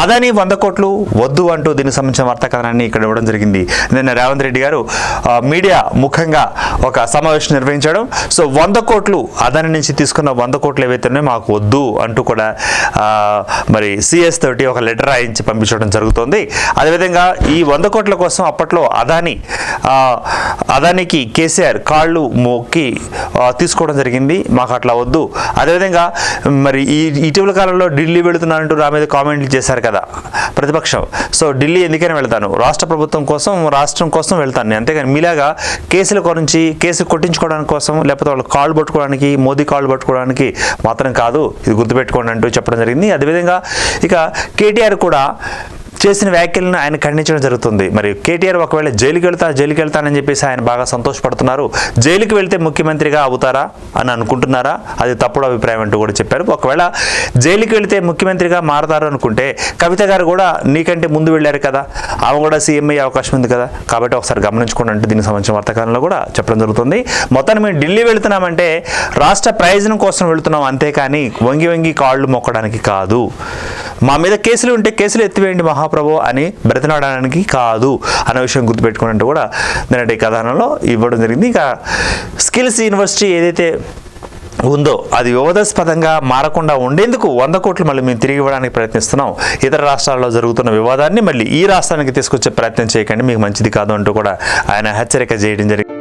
అదాని 100 కోట్లు వద్దు అంటూ దీనికి సంబంధించిన వార్తా కథనాన్ని ఇక్కడ ఇవ్వడం జరిగింది. నిన్న రేవంత్ రెడ్డి గారు మీడియా ముఖంగా ఒక సమావేశం నిర్వహించడం. సో 100 కోట్లు అదాని నుంచి తీసుకున్న 100 కోట్లు ఏవైతే ఉన్నాయో మాకు వద్దు అంటూ కూడా మరి సిఎస్ తోటి ఒక లెటర్ రాయించి పంపించడం జరుగుతుంది. అదేవిధంగా ఈ 100 కోట్ల కోసం అప్పట్లో అదానికి కేసీఆర్ కాళ్ళు మొక్కి తీసుకోవడం జరిగింది, మాకు అట్లా వద్దు. అదేవిధంగా మరి ఈ ఇటీవల కాలంలో ఢిల్లీ వెళుతున్నానంటూ నా మీద కామెంట్లు చేశారు కదా ప్రతిపక్షం. సో ఢిల్లీ ఎందుకైనా వెళ్తాను, రాష్ట్ర ప్రభుత్వం కోసం రాష్ట్రం కోసం వెళ్తాను, అంతేగాని మీలాగా కేసుల గురించి కేసు కొట్టించుకోవడానికి కోసం లేకపోతే వాళ్ళు కాళ్ళు పట్టుకోవడానికి మోదీ కాళ్ళు పట్టుకోవడానికి మాత్రం కాదు, ఇది గుర్తుపెట్టుకోండి అంటూ చెప్పడం జరిగింది. అదేవిధంగా ఇక కేటీఆర్ కూడా చేసిన వ్యాఖ్యలను ఆయన ఖండించడం జరుగుతుంది. మరి కేటీఆర్ ఒకవేళ జైలుకి వెళ్తానని చెప్పేసి ఆయన బాగా సంతోషపడుతున్నారు. జైలుకి వెళ్తే ముఖ్యమంత్రిగా అవుతారా అని అనుకుంటున్నారా, అది తప్పుడు అభిప్రాయం అంటూ కూడా చెప్పారు. ఒకవేళ జైలుకి వెళితే ముఖ్యమంత్రిగా మారతారు అనుకుంటే కవిత గారు కూడా నీకంటే ముందు వెళ్ళారు కదా, ఆమె కూడా సీఎం అయ్యే అవకాశం ఉంది కదా, కాబట్టి ఒకసారి గమనించుకోండి అంటే దీనికి సంబంధించిన వర్తకాలంలో కూడా చెప్పడం జరుగుతుంది. మొత్తాన్ని మేము ఢిల్లీ వెళుతున్నామంటే రాష్ట్ర ప్రయోజనం కోసం వెళుతున్నాం, అంతేకాని వంగి కాళ్ళు మొక్కడానికి కాదు. మా మీద కేసులు ఉంటే కేసులు ఎత్తివేయండి మహాప్రభు అని బ్రతినాడడానికి కాదు అనే విషయం గుర్తుపెట్టుకున్నట్టు కూడా నిన్నటి కథనంలో ఇవ్వడం జరిగింది. ఇంకా స్కిల్స్ యూనివర్సిటీ ఏదైతే ఉందో అది వివాదాస్పదంగా మారకుండా ఉండేందుకు 100 కోట్లు మళ్ళీ మేము తిరిగి ఇవ్వడానికి ప్రయత్నిస్తున్నాం. ఇతర రాష్ట్రాల్లో జరుగుతున్న వివాదాన్ని మళ్ళీ ఈ రాష్ట్రానికి తీసుకొచ్చే ప్రయత్నం చేయకండి, మీకు మంచిది కాదు అంటూ కూడా ఆయన హెచ్చరిక చేయడం జరిగింది.